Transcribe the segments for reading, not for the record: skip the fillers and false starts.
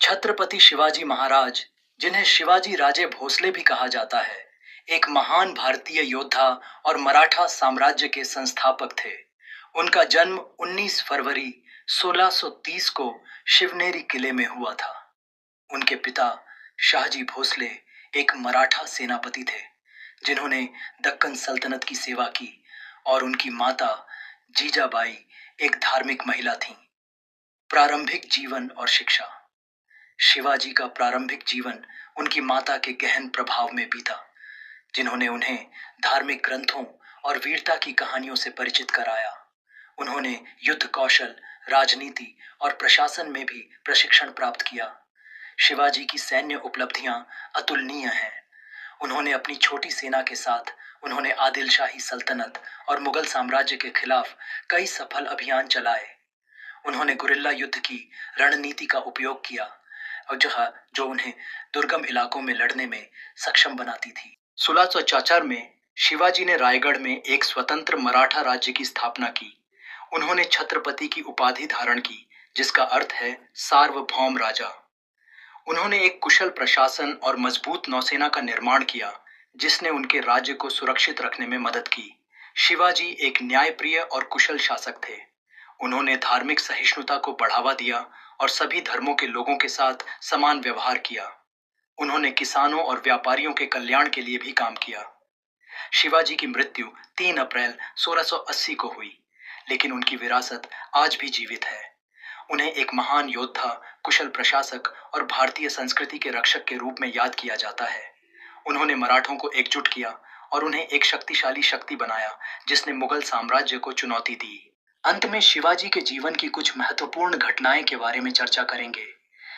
छत्रपति शिवाजी महाराज, जिन्हें शिवाजी राजे भोसले भी कहा जाता है, एक महान भारतीय योद्धा और मराठा साम्राज्य के संस्थापक थे। उनका जन्म 19 फरवरी 1630 को शिवनेरी किले में हुआ था। उनके पिता शाहजी भोसले एक मराठा सेनापति थे, जिन्होंने दक्कन सल्तनत की सेवा की, और उनकी माता जीजाबाई एक धार्मिक महिला थीं। प्रारंभिक जीवन और शिक्षा। शिवाजी का प्रारंभिक जीवन उनकी माता के गहन प्रभाव में बीता, जिन्होंने उन्हें धार्मिक ग्रंथों और वीरता की कहानियों से परिचित कराया। उन्होंने युद्ध कौशल, राजनीति और प्रशासन में भी प्रशिक्षण प्राप्त किया। शिवाजी की सैन्य उपलब्धियां अतुलनीय हैं। उन्होंने अपनी छोटी सेना के साथ उन्होंने आदिल शाही सल्तनत और मुगल साम्राज्य के खिलाफ कई सफल अभियान चलाए। उन्होंने गुरिल्ला युद्ध की रणनीति का उपयोग किया, और जो उन्हें दुर्गम इलाकों में लड़ने में सक्षम बनाती थी। 1674 में शिवाजी ने रायगढ़ में एक स्वतंत्र मराठा राज्य की स्थापना की। उन्होंने छत्रपति की उपाधि धारण की, जिसका अर्थ है सार्वभौम राजा। उन्होंने एक कुशल प्रशासन और मजबूत नौसेना का निर्माण किया, जिसने उनके राज्य को सुरक्षित रखने में मदद की। शिवाजी एक न्यायप्रिय और कुशल शासक थे। उन्होंने धार्मिक सहिष्णुता को बढ़ावा दिया और सभी धर्मों के लोगों के साथ समान व्यवहार किया। उन्होंने किसानों और व्यापारियों के कल्याण के लिए भी काम किया। शिवाजी की मृत्यु 3 अप्रैल 1680 को हुई, लेकिन उनकी विरासत आज भी जीवित है। उन्हें एक महान योद्धा, कुशल प्रशासक और भारतीय संस्कृति के रक्षक के रूप में याद किया जाता है। उन्होंने मराठों को एकजुट किया और उन्हें एक शक्तिशाली शक्ति बनाया, जिसने मुगल साम्राज्य को चुनौती दी। अंत में शिवाजी के जीवन की कुछ महत्वपूर्ण घटनाएं के बारे में चर्चा करेंगे।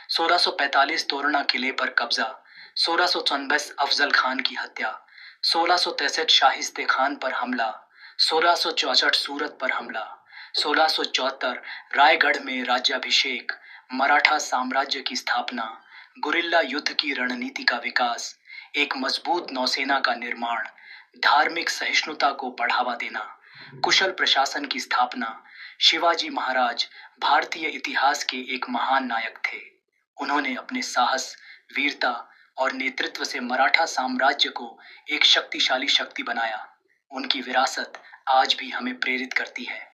1645 तोरणा किले पर कब्जा, 1694 अफजल खान की हत्या, 1663 शाहिस्ते खान पर हमला, 1664 सूरत पर हमला, 1674 रायगढ़ में राज्याभिषेक, मराठा साम्राज्य की स्थापना, गुरिल्ला युद्ध की रणनीति का विकास, एक मजबूत नौसेना का निर्माण, धार्मिक सहिष्णुता को बढ़ावा देना, कुशल प्रशासन की स्थापना। शिवाजी महाराज भारतीय इतिहास के एक महान नायक थे। उन्होंने अपने साहस, वीरता और नेतृत्व से मराठा साम्राज्य को एक शक्तिशाली शक्ति बनाया। उनकी विरासत आज भी हमें प्रेरित करती है।